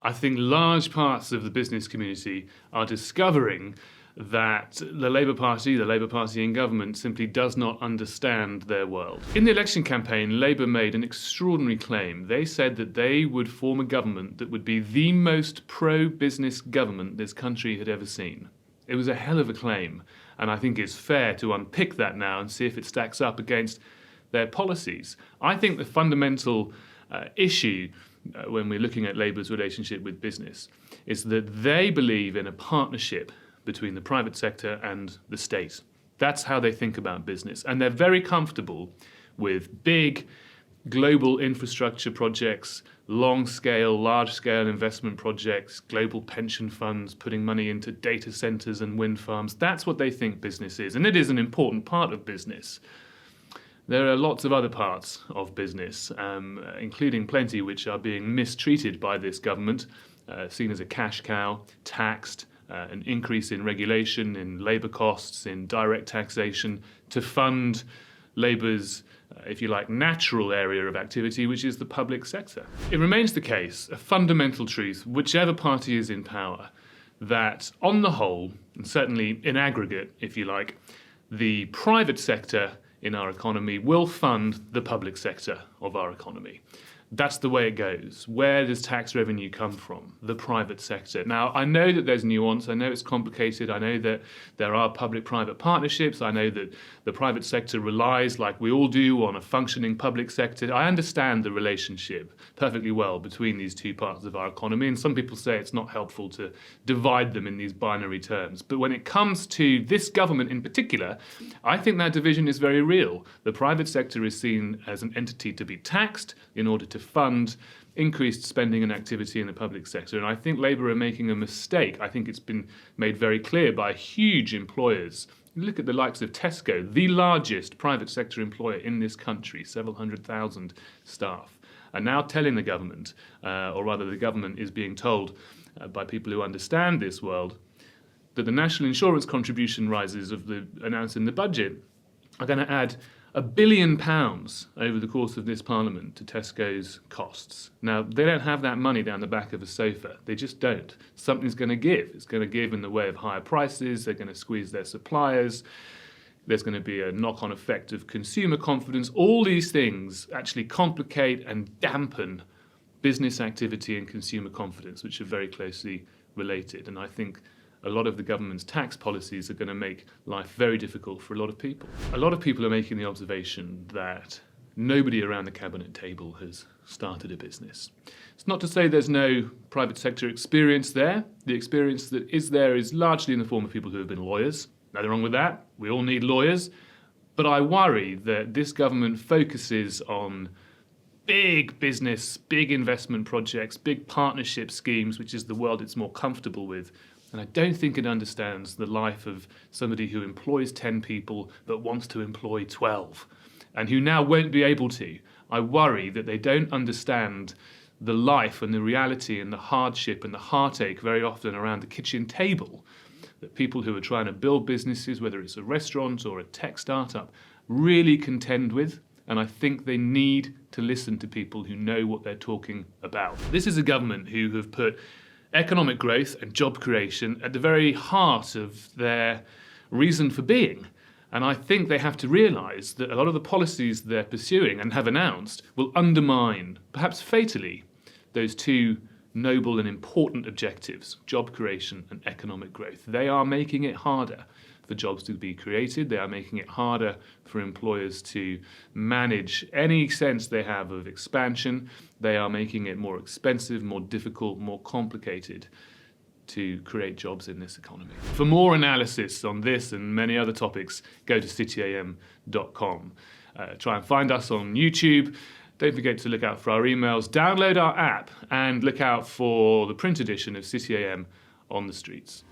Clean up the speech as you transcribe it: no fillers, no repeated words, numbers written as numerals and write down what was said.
I think large parts of the business community are discovering that the Labour Party in government, simply does not understand their world. In the election campaign, Labour made an extraordinary claim. They said that they would form a government that would be the most pro-business government this country had ever seen. It was a hell of a claim, and I think it's fair to unpick that now and see if it stacks up against their policies. I think the fundamental issue when we're looking at Labour's relationship with business is that they believe in a partnership between the private sector and the state. That's how they think about business. And they're very comfortable with big global infrastructure projects, large-scale investment projects, global pension funds, putting money into data centers and wind farms. That's what they think business is. And it is an important part of business. There are lots of other parts of business, including plenty which are being mistreated by this government, seen as a cash cow, taxed, an increase in regulation, in labour costs, in direct taxation, to fund Labour's, if you like, natural area of activity, which is the public sector. It remains the case, a fundamental truth, whichever party is in power, that on the whole, and certainly in aggregate, if you like, the private sector in our economy will fund the public sector of our economy. That's the way it goes. Where does tax revenue come from? The private sector. Now, I know that there's nuance. I know it's complicated. I know that there are public-private partnerships. I know that the private sector relies, like we all do, on a functioning public sector. I understand the relationship perfectly well between these two parts of our economy, and some people say it's not helpful to divide them in these binary terms. But when it comes to this government in particular, I think that division is very real. The private sector is seen as an entity to be taxed in order to fund increased spending and activity in the public sector. And I think Labour are making a mistake. I think it's been made very clear by huge employers. Look at the likes of Tesco, the largest private sector employer in this country, several 100,000 staff, are now telling the government, or rather the government is being told by people who understand this world, that the national insurance contribution rises announced in the budget are going to add £1 billion over the course of this Parliament to Tesco's costs. Now, they don't have that money down the back of a sofa. They just don't. Something's going to give. It's going to give in the way of higher prices. They're going to squeeze their suppliers. There's going to be a knock-on effect of consumer confidence. All these things actually complicate and dampen business activity and consumer confidence, which are very closely related. And I think a lot of the government's tax policies are going to make life very difficult for a lot of people. A lot of people are making the observation that nobody around the cabinet table has started a business. It's not to say there's no private sector experience there. The experience that is there is largely in the form of people who have been lawyers. Nothing wrong with that. We all need lawyers. But I worry that this government focuses on big business, big investment projects, big partnership schemes, which is the world it's more comfortable with. And I don't think it understands the life of somebody who employs 10 people but wants to employ 12 and who now won't be able to. I worry that they don't understand the life and the reality and the hardship and the heartache very often around the kitchen table that people who are trying to build businesses, whether it's a restaurant or a tech startup, really contend with. And I think they need to listen to people who know what they're talking about. This is a government who have put economic growth and job creation at the very heart of their reason for being. And I think they have to realise that a lot of the policies they're pursuing and have announced will undermine, perhaps fatally, those two noble and important objectives, job creation and economic growth. They are making it harder for jobs to be created. They are making it harder for employers to manage any sense they have of expansion. They are making it more expensive, more difficult, more complicated to create jobs in this economy. For more analysis on this and many other topics, go to cityam.com. Try and find us on YouTube. Don't forget to look out for our emails, download our app, and look out for the print edition of City AM on the streets.